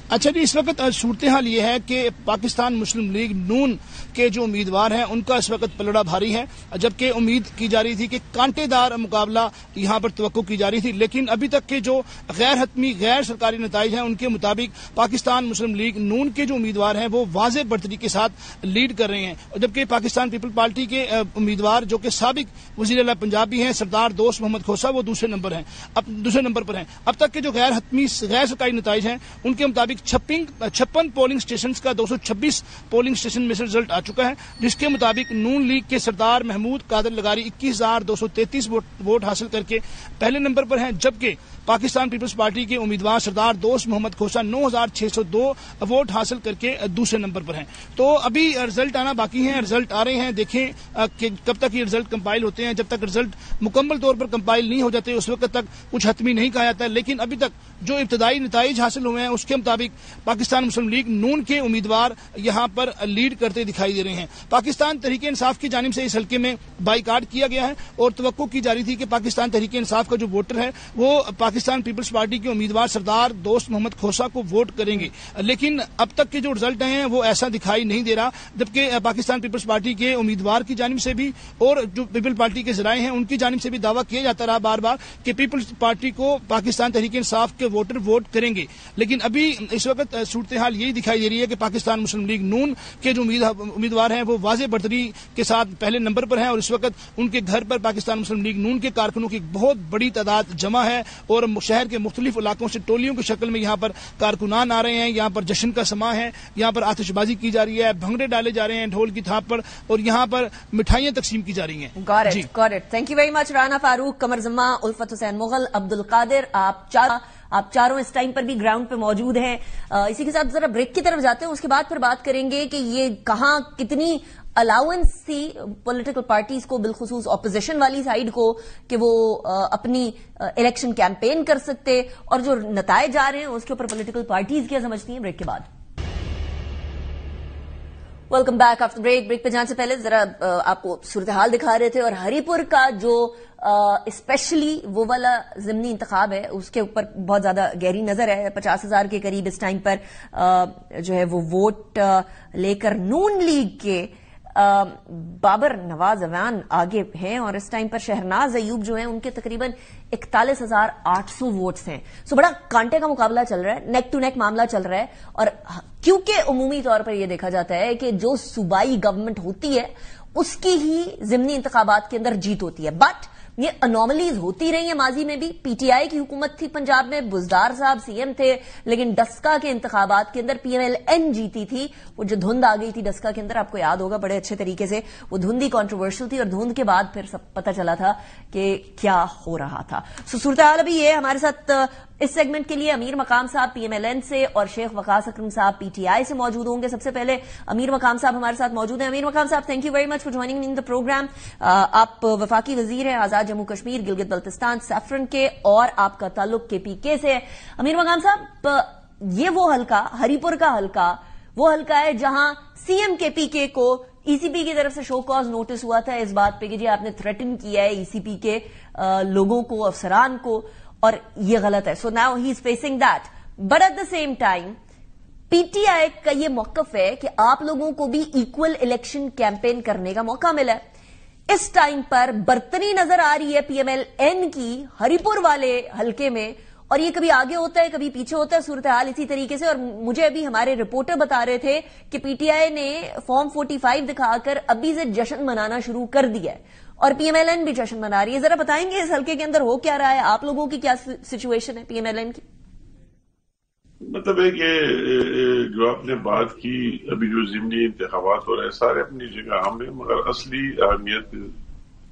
اچھا جی، اس وقت صورتحال یہ ہے کہ پاکستان مسلم لیگ نون کے جو امیدوار ہیں ان کا اس وقت پلڑا بھاری ہے، جبکہ امید کی جا رہی تھی کہ کانٹے دار مقابلہ یہاں پر توقع کی جا رہی تھی، لیکن ابھی تک کے جو غیر حتمی غیر سرکاری نتائج ہیں ان کے مطابق پاکستان مسلم لیگ نون کے جو امیدوار ہیں وہ واضح برتری کے ساتھ لیڈ کر رہے ہیں، جبکہ پاکستان پیپل پارٹی کے امیدوار جو کہ سابق وزیر اعلیٰ پنجاب بھی ہیں سردار دوست محمد کھوسا، وہ دوسرے نمبر پر ہیں۔ اب تک کے جو غیر حتمی غیر سرکاری نتائج ہیں ان کے مطابق 56 پولنگ سٹیشنز کا 226 پولنگ سٹیشن میں سے رزلٹ آ چکا ہے، جس کے مطابق نون لیگ کے سردار محمود قادر لغاری 21,233 ووٹ حاصل کر کے پہلے نمبر پر ہیں، جبکہ پاکستان پیپلز پارٹی کے امیدوار سردار دوست محمد کھوسا 9,602 ووٹ حاصل کر کے دوسرے نمبر پر ہیں۔ تو ابھی رزلٹ آنا باقی ہیں، رزلٹ آ رہے ہیں، دیکھیں کہ کب تک یہ رزلٹ کمپائل ہوتے ہیں۔ جب تک رزلٹ مکمل طور پر کمپائل نہیں ہو جاتے اس وقت تک کچھ حتمی نہیں کہا جاتا ہے، لیکن ابھی تک جو ابتدائی نتائج حاصل ہوئے ہیں اس کے مطابق پاکستان مسلم لیگ نون کے امیدوار یہاں پر لیڈ کرتے دکھائی دے رہے ہیں۔ پاکستان تحریک انصاف کی جانب سے اس حلقے میں بائیکاٹ کیا گیا ہے اور توقع کی جا رہی تھی کہ پاکستان تحریک انصاف کا جو ووٹر ہے وہ پاکستان پیپلز پارٹی کے امیدوار سردار دوست محمد کھوسا کو ووٹ کریں گے، لیکن اب تک کے جو رزلٹ ہیں وہ ایسا دکھائی نہیں دے رہا، جبکہ پاکستان پیپلز پارٹی کے امیدوار کی جانب سے بھی اور جو پیپل پارٹی کے ذرائع ہیں ان کی جانب سے بھی دعویٰ کیا جاتا رہا بار بار کہ پیپلز پارٹی کو پاکستان تحریک انصاف کے ووٹر ووٹ کریں گے، لیکن ابھی اس وقت صورتحال یہی دکھائی دے رہی ہے کہ پاکستان مسلم لیگ نون کے جو امیدوار ہیں وہ واضح برتری کے ساتھ پہلے نمبر پر ہیں، اور اس وقت ان کے گھر پر پاکستان مسلم لیگ نون کے کارکنوں کی بہت بڑی تعداد جمع ہے اور شہر کے مختلف علاقوں سے ٹولیوں کی شکل میں یہاں پر کارکنان آ رہے ہیں، یہاں پر جشن کا سماں ہے، یہاں پر آتش بازی کی جا رہی ہے، بھنگڑے ڈالے جا رہے ہیں ڈھول کی تھاپ پر، اور یہاں پر مٹھائیاں تقسیم کی جا رہی ہیں۔ Got it. Thank you very much Rana فاروق، قمر زماں، الفت حسین مغل، عبد القادر، آپ چاروں اس ٹائم پر بھی گراؤنڈ پہ موجود ہیں۔ اسی کے ساتھ ذرا بریک کی طرف جاتے ہیں، اس کے بعد پھر بات کریں گے کہ یہ کہاں کتنی الاؤنس تھی پولیٹیکل پارٹیز کو، بالخصوص اپوزیشن والی سائیڈ کو، کہ وہ اپنی الیکشن کیمپین کر سکتے، اور جو نتائج آ رہے ہیں اس کے اوپر پولیٹیکل پارٹیز کیا سمجھتی ہیں۔ بریک کے بعد ویلکم بیک آفٹر بریک پہ جانے سے پہلے ذرا آپ کو صورتحال دکھا رہے تھے، اور ہری پور کا جو اسپیشلی وہ والا ضمنی انتخاب ہے اس کے اوپر بہت زیادہ گہری نظر ہے۔ 50,000 کے قریب اس ٹائم پر جو ہے وہ ووٹ لے کر نون لیگ کے بابر نواز اوان آگے ہیں، اور اس ٹائم پر شہرناز ایوب جو ہیں ان کے تقریباً 41,800 ووٹس ہیں۔ سو بڑا کانٹے کا مقابلہ چل رہا ہے، نیک ٹو نیک معاملہ چل رہا ہے، اور کیونکہ عمومی طور پر یہ دیکھا جاتا ہے کہ جو صوبائی گورنمنٹ ہوتی ہے اس کی ہی ضمنی انتخابات کے اندر جیت ہوتی ہے، بٹ یہ انوملیز ہوتی رہی ہیں ماضی میں بھی۔ پی ٹی آئی کی حکومت تھی پنجاب میں، بزدار صاحب سی ایم تھے، لیکن ڈسکا کے انتخابات کے اندر پی ایم ایل این جیتی تھی۔ وہ جو دھند آ گئی تھی ڈسکا کے اندر، آپ کو یاد ہوگا بڑے اچھے طریقے سے، وہ دھند ہی کنٹروورشل تھی، اور دھند کے بعد پھر سب پتہ چلا تھا کہ کیا ہو رہا تھا۔ صورتحال ابھی یہ ہمارے ساتھ اس سیگمنٹ کے لیے امیر مقام صاحب پی ایم ایل این سے اور شیخ وقاص اکرم صاحب پی ٹی آئی سے موجود ہوں گے۔ سب سے پہلے امیر مقام صاحب ہمارے ساتھ موجود ہیں۔ امیر مقام صاحب، thank you very much for joining in the programme. آپ وفاقی وزیر ہیں آزاد جموں کشمیر گلگت بلتستان سیفرن کے، اور آپ کا تعلق کے پی کے سے ہے۔ امیر مقام صاحب، یہ وہ حلقہ، ہری پور کا حلقہ، وہ حلقہ ہے جہاں سی ایم کے پی کے کو ای سی پی کی طرف سے شو کاز نوٹس ہوا تھا اس بات پہ کہ جی آپ نے تھریٹن کیا ہے ای سی پی کے لوگوں کو، افسران کو، اور یہ غلط ہے۔ So now he is facing that, but at the same time P T I کا یہ موقف ہے کہ آپ لوگوں کو بھی ایکول الیکشن کیمپین کرنے کا موقع ملا ہے۔ اس ٹائم پر برتری نظر آ رہی ہے پی ایم ایل این کی ہری پور والے حلقے میں، اور یہ کبھی آگے ہوتا ہے کبھی پیچھے ہوتا ہے صورتحال اسی طریقے سے۔ اور مجھے ابھی ہمارے رپورٹر بتا رہے تھے کہ پی ٹی آئی نے فارم 45 دکھا کر ابھی سے جشن منانا شروع کر دیا ہے، اور پی ایم ایل این بھی جشن منا رہی ہے۔ ذرا بتائیں گے اس حلقے کے اندر ہو کیا رہا ہے، آپ لوگوں کی کیا سچویشن ہے پی ایم ایل این کی؟ مطلب ہے کہ جو آپ نے بات کی، ابھی جو ضمنی انتخابات ہو رہے ہیں سارے اپنی جگہ اہم ہیں، مگر اصلی اہمیت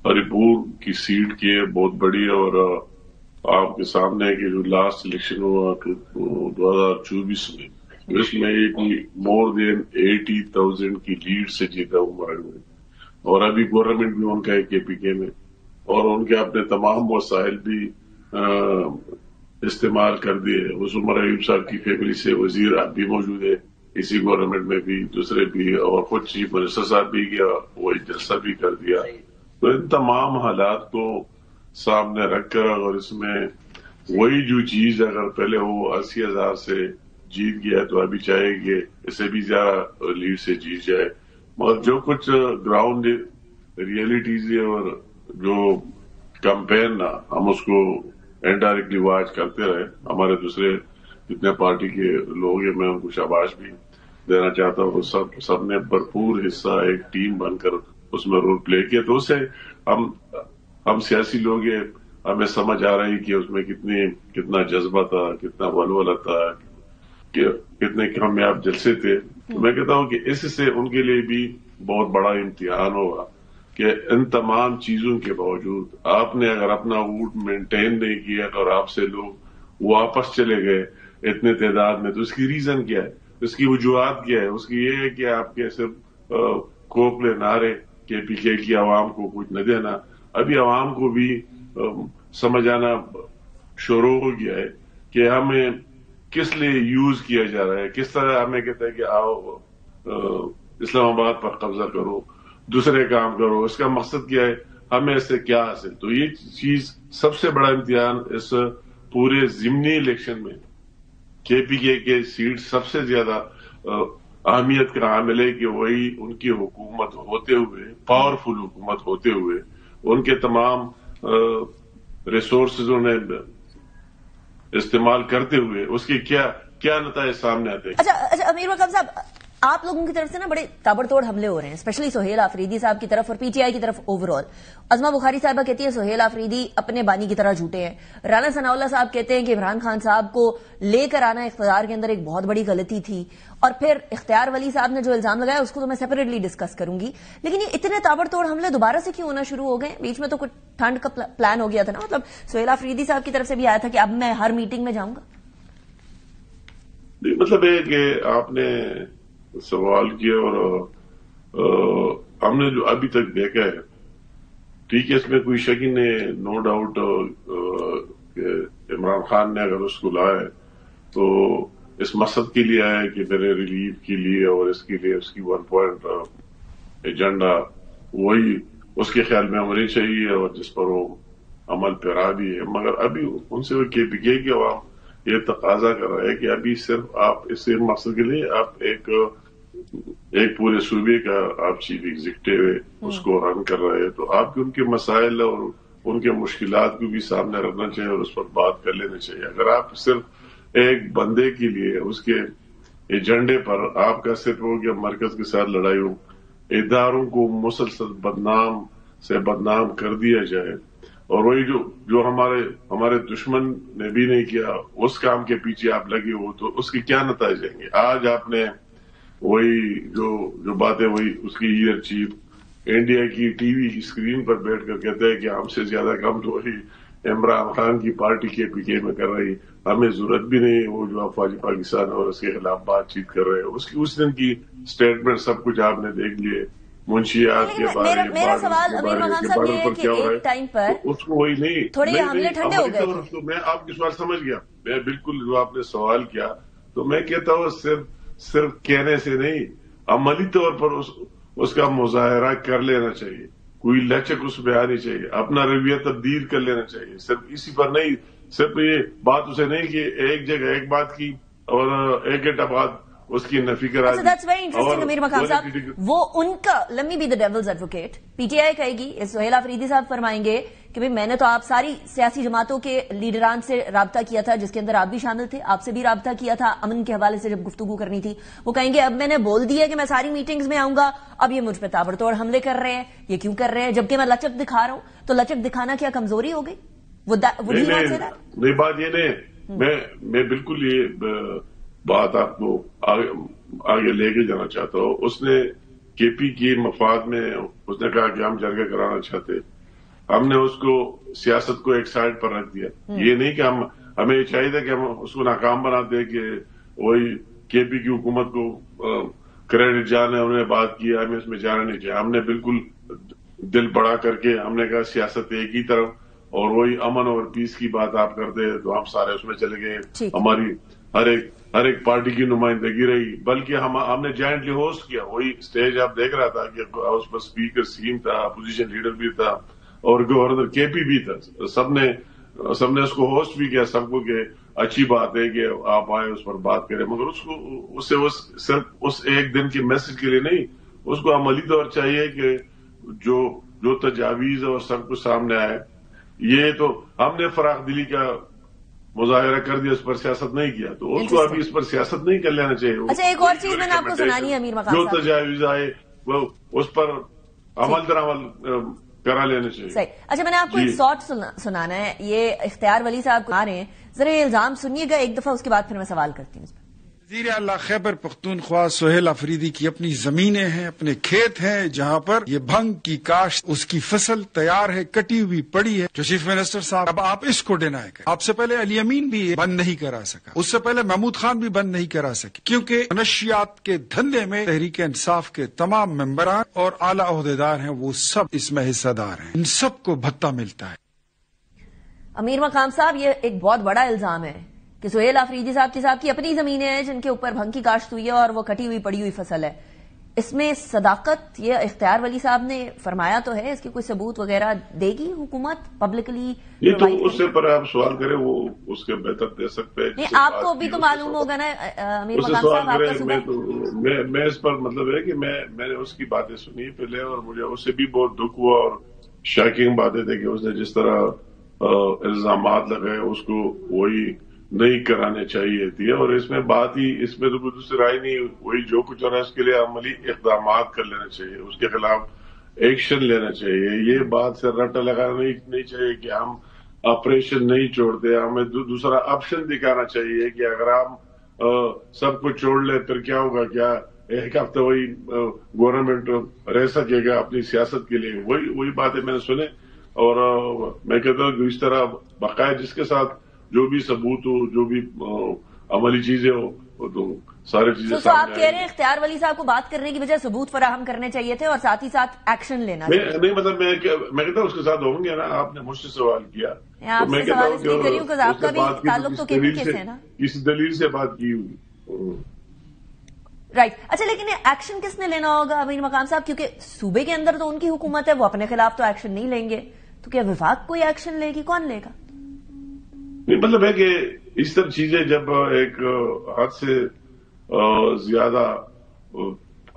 ہری پور کی سیٹ کی ہے بہت بڑی، اور آپ کے سامنے ہے کہ جو لاسٹ الیکشن ہوا 2024 میں، اس میں مور دین 80,000 کی لیڈ سے جیتا ہوا ہے، اور ابھی گورنمنٹ بھی ان کا ہے کے پی کے میں، اور ان کے اپنے تمام وسائل بھی استعمال کر دیے۔ اس عمر ایوب صاحب کی فیملی سے وزیر اب بھی موجود ہے اسی گورنمنٹ میں بھی، دوسرے بھی، اور خود چیف منسٹر صاحب بھی گیا، وہ جلسہ بھی کر دیا۔ تو ان تمام حالات کو سامنے رکھ کر، اور اس میں وہی جو چیز اگر پہلے وہ 80,000 سے जीत गया है तो अभी चाहे कि इससे भी ज्यादा लीड से जीत जाए, मगर जो कुछ ग्राउंड रियलिटीज है और जो कैंपेन ना हम उसको इनडायरेक्टली वॉच करते रहे। हमारे दूसरे जितने पार्टी के लोग हैं मैं उनको शाबाश भी देना चाहता हूँ। सबने भरपूर हिस्सा एक टीम बनकर उसमें रोल प्ले किया, तो उससे हम सियासी लोग हैं, हमें समझ आ रही कि उसमें कितना जज्बा था, कितना वलवला था, कितने कामयाब जलसे थे। तो मैं कहता हूँ कि इससे उनके लिए भी बहुत बड़ा इम्तिहान होगा कि इन तमाम चीजों के बावजूद आपने अगर अपना वोट मेंटेन नहीं किया और आपसे लोग वापस चले गए इतने तादाद में, तो उसकी रीजन क्या है, उसकी वजूहत क्या है? उसकी ये है कि आपके सिर्फ खोखले नारे केपीके की आवाम को कुछ न देना। अभी आवाम को भी समझ आना शुरू हो गया है कि हमें किस लिए यूज किया जा रहा है, किस तरह हमें कहते हैं कि आओ इस्लामाबाद पर कब्जा करो, दूसरे काम करो, इसका मकसद क्या है, हमें इससे क्या हासिल। तो ये चीज सबसे बड़ा इम्तिहान इस पूरे ज़िमनी इलेक्शन में केपीके के सीट सबसे ज्यादा अहमियत का हामिल है कि वही उनकी हुकूमत होते हुए, पावरफुल हुकूमत होते हुए, उनके तमाम रिसोर्सेज उन्हें इस्तेमाल करते हुए उसके क्या नतीजे सामने आते हैं। अच्छा अमीर वकाब साहब, आप लोगों की तरफ से ना बड़े ताबड़तोड़ हमले हो रहे हैं, स्पेशली सुहेल आफरीदी साहब की तरफ और पीटीआई की तरफ ओवरऑल। अजमा बुखारी साहबा कहती है सुहेल आफरीदी अपने बानी की तरह झूठे हैं। राना सनाउल्लाह साहब कहते हैं कि इमरान खान साहब को लेकर आना इख्तियार के अंदर एक बहुत बड़ी गलती थी। और फिर इख्तियार वली साहब ने जो इल्जाम लगाया उसको तो मैं सेपरेटली डिस्कस करूंगी, लेकिन ये इतने ताबड़तोड़ हमले दोबारा से क्यों होना शुरू हो गए? बीच में तो कुछ ठंड का प्लान हो गया था ना, मतलब सुहेल आफरीदी साहब की तरफ से भी आया था कि अब मैं हर मीटिंग में जाऊंगा। मतलब है कि आपने सवाल किया और हमने जो अभी तक देखा है, ठीक है, इसमें कोई शक ही नहीं, नो डाउट इमरान खान ने अगर उसको लाया है तो इस मकसद के लिए आया है कि मेरे रिलीफ के लिए और इसके लिए उसकी 1 पॉइंट एजेंडा वही उसके ख्याल में होनी चाहिए और जिस पर वो अमल पैरा भी है। मगर अभी उनसे वो केपीके की अवाम ये तकाजा कर रहा है कि अभी सिर्फ आप इस मकसद के लिए आप एक पूरे सूबे का आप चीफ एग्जीक्यूटिव उसको रन कर रहे हैं, तो आपके उनके मसाइल और उनके मुश्किलात को भी सामने रखना चाहिए और उस पर बात कर लेनी चाहिए। अगर आप सिर्फ एक बंदे के लिए उसके एजेंडे पर आपका सिर्फ हो गया मरकज के साथ लड़ाई हो, इदारों को मुसलसल बदनाम से बदनाम कर दिया जाए और वही जो हमारे दुश्मन ने भी नहीं किया उस काम के पीछे आप लगे हो, तो उसके क्या नतीजे आएंगे? आज आपने वही जो बातें वही उसकी ईयर चीफ इंडिया की टीवी की स्क्रीन पर बैठकर कहते हैं कि हमसे ज्यादा काम तो वही इमरान खान की पार्टी केपीके में कर रही, हमें जरूरत भी नहीं वो जो अफवाज पाकिस्तान और उसके खिलाफ बातचीत कर रहे हैं। उसकी उस दिन की स्टेटमेंट सब कुछ आपने देख लिए, मुंशियात के बारे में, मेरा सवाल अमीर वकाब साहब ये है कि एक टाइम पर उसको वही नहीं थोड़े हमले ठंडे हो गए। तो मैं आपकी सवाल समझ गया, मैं बिल्कुल जो आपने सवाल किया, तो मैं कहता हूँ सिर्फ कहने से नहीं, अमली तौर पर उसका मुजाहरा कर लेना चाहिए, कोई लचक उसमें आनी चाहिए, अपना रवैया तब्दील कर लेना चाहिए। सिर्फ इसी पर नहीं, सिर्फ ये बात उसे नहीं कि एक जगह एक बात की और एक घंटा बाद उसकी नफी करा दी। दैट्स वेरी इंटरेस्टिंग अमीर वकाब साहब, वो उनका let me be the devil's advocate, PTI कहेगी, सुहेल आफरीदी साहब फरमाएंगे कि भाई मैंने तो आप सारी सियासी जमातों के लीडरान से राब्ता किया था जिसके अंदर आप भी शामिल थे, आपसे भी राब्ता किया था अमन के हवाले से जब गुफ्तगू करनी थी। वो कहेंगे अब मैंने बोल दिया कि मैं सारी मीटिंग्स में आऊंगा, अब ये मुझ पर ताबड़तोड़ हमले कर रहे हैं, ये क्यों कर रहे हैं जबकि मैं लचक दिखा रहा हूं? तो लचक दिखाना क्या कमजोरी हो गई? नहीं बात ये नहीं, मैं बिल्कुल ये बात आपको आगे लेके जाना चाहता हूँ। उसने केपी के मफाद में उसने कहा कि हम जरगा कराना चाहते, हमने उसको सियासत को एक साइड पर रख दिया। ये नहीं कि हमें चाहिए था कि हम उसको नाकाम बना दे कि वही केपी की हुकूमत को क्रेडिट जाने उन्होंने बात की, हमें उसमें जाना नहीं चाहिए। हमने बिल्कुल दिल बड़ा करके हमने कहा सियासत एक ही तरफ और वही अमन और पीस की बात आप करते तो हम सारे उसमें चले गए, हमारी हर एक पार्टी की नुमाइंदगी रही, बल्कि हमने जॉइंटली होस्ट किया। वही स्टेज आप देख रहा था कि उस पर स्पीकर सीम था, अपोजिशन लीडर भी था और गवर्नर केपी भी था, सबने उसको होस्ट भी किया सबको के اچھی بات ہے کہ آپ آئے اس پر بات کریں، مگر اس سے صرف اس ایک دن کے میسج کے لیے نہیں، اس کو عملی طور چاہیے کہ جو تجاویز اور سب کچھ سامنے آئے، یہ تو ہم نے فراخ دلی کا مظاہرہ کر دیا، اس پر سیاست نہیں کیا، تو اس کو ابھی اس پر سیاست نہیں کر لینا چاہیے۔ اچھا، ایک اور چیز میں نے آپ کو سنانی ہے امیر مقام جو صاحب، تجاویز آئے وہ اس پر عمل کرا لینا چاہیے۔ صحیح۔ اچھا، میں نے آپ کو ایک شارٹ سنانا ہے، یہ اختیار ولی صاحب آ رہے ہیں، ذرا یہ الزام سنیے گا ایک دفعہ، اس کے بعد پھر میں سوال کرتی ہوں اس پر۔ وزیر اعلیٰ خیبر پختونخوا سہیل آفریدی کی اپنی زمینیں ہیں، اپنے کھیت ہیں جہاں پر یہ بھنگ کی کاشت، اس کی فصل تیار ہے، کٹی ہوئی پڑی ہے۔ جو چیف منسٹر صاحب، اب آپ اس کو ڈینائی کریں۔ آپ سے پہلے علی امین بھی یہ بند نہیں کرا سکا، اس سے پہلے محمود خان بھی بند نہیں کرا سکے، کیونکہ منشیات کے دھندے میں تحریک انصاف کے تمام ممبران اور اعلیٰ عہدیدار ہیں، وہ سب اس میں حصہ دار ہیں، ان سب کو بھتہ ملتا ہے۔ امیر مقام صاحب، یہ ایک بہت بڑا الزام ہے کہ سہیل آفریدی صاحب کی اپنی زمینیں ہیں جن کے اوپر بھنگ کی کاشت ہوئی ہے اور وہ کٹی ہوئی پڑی ہوئی فصل ہے۔ اس میں صداقت یہ اختیار ولی صاحب نے فرمایا تو ہے، اس کی کوئی ثبوت وغیرہ دے گی حکومت پبلکلی؟ یہ تو اس سے پر آپ سوال کریں، وہ اس کے بہتر دے سکتے ہیں۔ نہیں، آپ کو بھی تو معلوم ہوگا نا امیر مقام صاحب، آپ کا صبح میں اس پر مطلب ہے کہ میں نے اس کی باتیں سنی پہلے، اور مجھے اس سے بھی بہت دکھ ہوا اور شاکنگ باتیں تھے کہ اس نے جس طرح الزامات لگائے اس کو وہی نہیں کرانے چاہیے تھی، اور اس میں اس میں تو کوئی دوسری رائے نہیں، وہی جو کچھ ہو رہا ہے اس کے لیے عملی اقدامات کر لینا چاہیے، اس کے خلاف ایکشن لینا چاہیے۔ یہ بات سے رٹا لگانا نہیں چاہیے کہ ہم آپریشن نہیں چھوڑتے، ہمیں دوسرا آپشن دکھانا چاہیے کہ اگر ہم سب کچھ چھوڑ لیں پھر کیا ہوگا، کیا ایک ہفتہ وہی گورنمنٹ رہ سکے گا اپنی سیاست کے لیے؟ وہی باتیں میں نے سنے، اور میں کہتا ہوں کہ اس طرح باقاعدہ جس کے ساتھ جو بھی ثبوت ہو، جو بھی عملی چیزیں ہو، تو ساری چیزیں تو آپ کہہ رہے ہیں اختیار ولی صاحب کو بات کرنے کی بجائے ثبوت فراہم کرنے چاہیے تھے اور ساتھ ہی ساتھ ایکشن لینا چاہیے؟ نہیں، مطلب میں کہتا ہوں اس کے ساتھ ہوں گے نا، آپ نے مجھ سے سوال کیا، آپ سے سوال اس لیے کری ہوں کہ آپ کا بھی تعلق تو KPK سے ہے نا، کسی دلیل سے بات کی ہوئی۔ رائٹ۔ اچھا، لیکن ایکشن کس نے لینا ہوگا امیر مقام صاحب؟ کیونکہ صوبے کے اندر تو ان کی حکومت ہے، وہ اپنے خلاف تو ایکشن نہیں لیں گے، تو کیا وفاق کوئی ایکشن لے گی؟ کون لے گا؟ نہیں، مطلب ہے کہ اس طرح چیزیں جب ایک حد سے زیادہ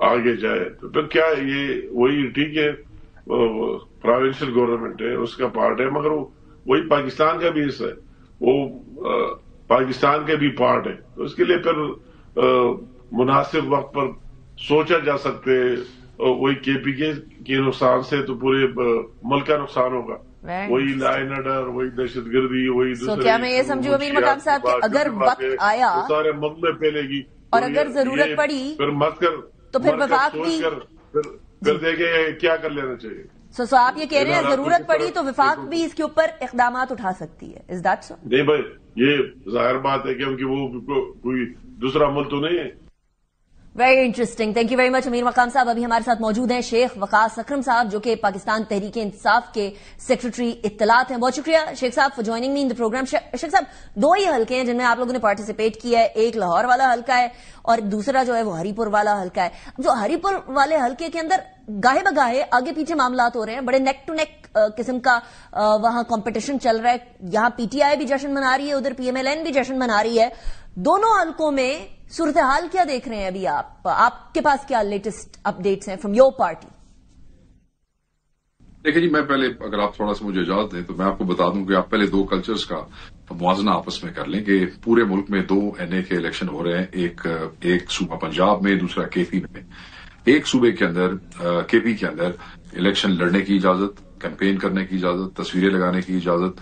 آگے جائے تو پھر کیا یہ وہی ٹھیک ہے، پروونشل گورنمنٹ ہے، اس کا پارٹ ہے، مگر وہی پاکستان کا بھی حصہ ہے، وہ پاکستان کا بھی پارٹ ہے، تو اس کے لیے پھر مناسب وقت پر سوچا جا سکتے، وہی KPK کے نقصان سے تو پورے ملک کا نقصان ہوگا، وہی لا اینڈ آرڈر، وہی دہشت گردی، وہی دوسرے۔ کیا میں یہ سمجھوں امیر مقام صاحب کہ اگر وقت آیا سارے ملک میں پھیلے گی اور اگر ضرورت پڑی پھر مت کر تو پھر وفاق بھی پھر دیکھیں کیا کر لینا چاہیے۔ سو آپ یہ کہہ رہے ہیں ضرورت پڑی تو وفاق بھی اس کے اوپر اقدامات اٹھا سکتی ہے، از دیٹ سو؟ نہیں بھائی، یہ ظاہر بات ہے کیونکہ وہ کوئی دوسرا ملک تو نہیں ہے۔ Very interesting, thank you very much Amir Muqam Sahib. ابھی ہمارے ساتھ موجود ہیں شیخ وقاص اکرم صاحب، جو کہ پاکستان تحریک انصاف کے سیکرٹری اطلاعات ہیں۔ بہت شکریہ شیخ صاحب for joining me in the programme. Sheikh صاحب، دو ہی حلقے ہیں جن میں آپ لوگوں نے پارٹیسپیٹ کیا ہے، ایک لاہور والا حلقہ ہے اور دوسرا جو ہے وہ ہری پور والا حلقہ ہے۔ جو ہری پور والے حلقے کے اندر گاہے بگاہے آگے پیچھے معاملات ہو رہے ہیں، بڑے نیک ٹو نیک قسم کا وہاں کمپٹیشن چل رہا ہے، یہاں PTI بھی جشن منا رہی ہے، ادھر PMLN بھی جشن منا رہی ہے۔ دونوں حلقوں میں صورتحال کیا دیکھ رہے ہیں ابھی آپ کے پاس کیا لیٹسٹ اپڈیٹس ہیں فرام یور پارٹی؟ دیکھیں جی، میں پہلے اگر آپ تھوڑا سا مجھے اجازت دیں تو میں آپ کو بتا دوں کہ آپ پہلے دو کلچرز کا موازنہ آپس میں کر لیں کہ پورے ملک میں 2 NA کے الیکشن ہو رہے ہیں، ایک صوبہ پنجاب میں، دوسرا KP میں۔ ایک صوبے کے اندر KP کے اندر الیکشن لڑنے کی اجازت، کیمپین کرنے کی اجازت، تصویریں لگانے کی اجازت،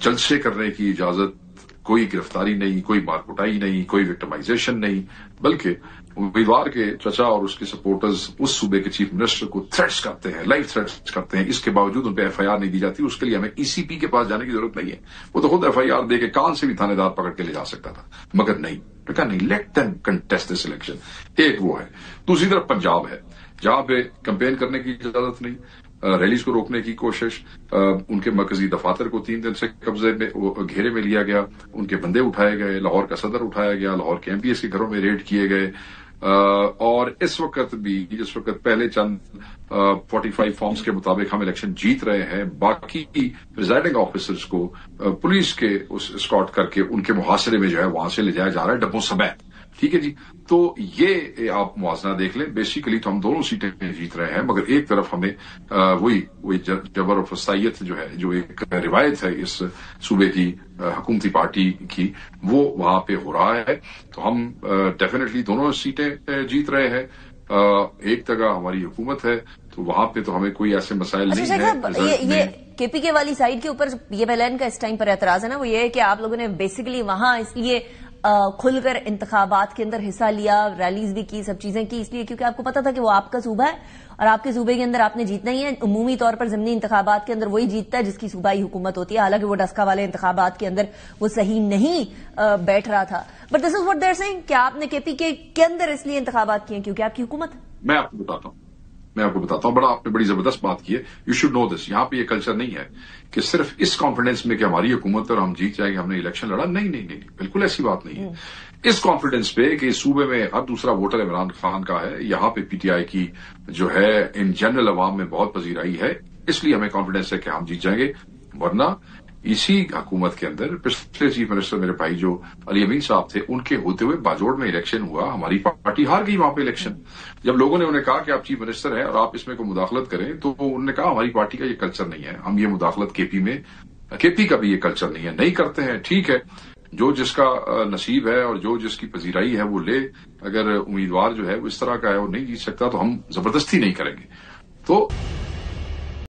جلسے کرنے کی اجازت، کوئی گرفتاری نہیں، کوئی مارکوٹائی نہیں، کوئی وکٹمائزیشن نہیں، بلکہ امیدوار کے چچا اور اس کے سپورٹرز اس صوبے کے چیف منسٹر کو تھریٹس کرتے ہیں، لائف تھریٹس کرتے ہیں، اس کے باوجود ان پہ FIR نہیں دی جاتی۔ اس کے لیے ہمیں ECP کے پاس جانے کی ضرورت نہیں ہے، وہ تو خود FIR دے کے کان سے بھی تھانے دار پکڑ کے لے جا سکتا تھا، مگر نہیں، کہا نہیں، لیٹ دیم کنٹیسٹ دس الیکشن۔ ایک وہ ہے۔ دوسری طرف پنجاب ہے جہاں پہ کیمپین کرنے کی اجازت نہیں، ریلیز کو روکنے کی کوشش، ان کے مرکزی دفاتر کو 3 دن سے قبضے میں گھیرے میں لیا گیا، ان کے بندے اٹھائے گئے، لاہور کا صدر اٹھایا گیا، لاہور کے MPs کے گھروں میں ریڈ کیے گئے، اور اس وقت بھی جس وقت پہلے چند 45 فارمز کے مطابق ہم الیکشن جیت رہے ہیں، باقی پریزائڈنگ آفیسرز کو پولیس کے اسکارٹ کر کے ان کے محاصرے میں جو ہے وہاں سے لے جایا جا رہا ہے ڈبوں سمیت. ٹھیک ہے جی. تو یہ آپ موازنہ دیکھ لیں. بیسیکلی تو ہم دونوں سیٹیں جیت رہے ہیں، مگر ایک طرف ہمیں وہی جبر و فسائیت جو ہے، جو ایک روایت ہے اس صوبے کی حکومتی پارٹی کی، وہ وہاں پہ ہو رہا ہے. تو ہم ڈیفینیٹلی دونوں سیٹیں جیت رہے ہیں. ایک جگہ ہماری حکومت ہے، تو وہاں پہ تو ہمیں کوئی ایسے مسائل نہیں ہیں. یہ کے پی کے والی سائڈ کے اوپر یہ پہلے کا اس ٹائم پر اعتراض ہے نا، وہ یہ ہے کہ آپ لوگوں نے بیسیکلی وہاں اس لیے کھل کر انتخابات کے اندر حصہ لیا، ریلیز بھی کی، سب چیزیں کی، اس لیے کیونکہ آپ کو پتا تھا کہ وہ آپ کا صوبہ ہے اور آپ کے صوبے کے اندر آپ نے جیتنا ہی ہے. عمومی طور پر ضمنی انتخابات کے اندر وہی جیتتا ہے جس کی صوبائی حکومت ہوتی ہے، حالانکہ وہ ڈسکا والے انتخابات کے اندر وہ صحیح نہیں بیٹھ رہا تھا. But this is what they are seeing کہ آپ نے کے پی کے اندر اس لیے انتخابات کیے کیونکہ آپ کی حکومت ہے. میں آپ کو بتاتا ہوں آپ نے بڑی زبردست بات کی ہے. یو شوڈ نو دس. یہاں پہ یہ کلچر نہیں ہے کہ صرف اس کانفیڈنس میں کہ ہماری حکومت اور ہم جیت جائیں گے، ہم نے الیکشن لڑا. نہیں، بالکل ایسی بات نہیں ہے. اس کانفیڈنس پہ کہ اس صوبے میں ہر دوسرا ووٹر عمران خان کا ہے، یہاں پہ پی ٹی آئی کی جو ہے ان جنرل عوام میں بہت پذیرائی ہے، اس لیے ہمیں کانفیڈنس ہے کہ ہم جیت جائیں گے. ورنہ اسی حکومت کے اندر پچھلے چیف منسٹر میرے بھائی جو علی امین صاحب تھے، ان کے ہوتے ہوئے باجوڑ میں الیکشن ہوا، ہماری پارٹی ہار گئی وہاں پہ الیکشن. جب لوگوں نے انہیں کہا کہ آپ چیف منسٹر ہیں اور آپ اس میں کوئی مداخلت کریں، تو انہوں نے کہا ہماری پارٹی کا یہ کلچر نہیں ہے، ہم یہ مداخلت کے پی کا بھی یہ کلچر نہیں ہے، نہیں کرتے ہیں. ٹھیک ہے، جو جس کا نصیب ہے اور جو جس کی پذیرائی ہے وہ لے. اگر امیدوار جو ہے وہ اس طرح کا ہے، وہ نہیں جیت سکتا، تو ہم زبردستی نہیں کریں گے. تو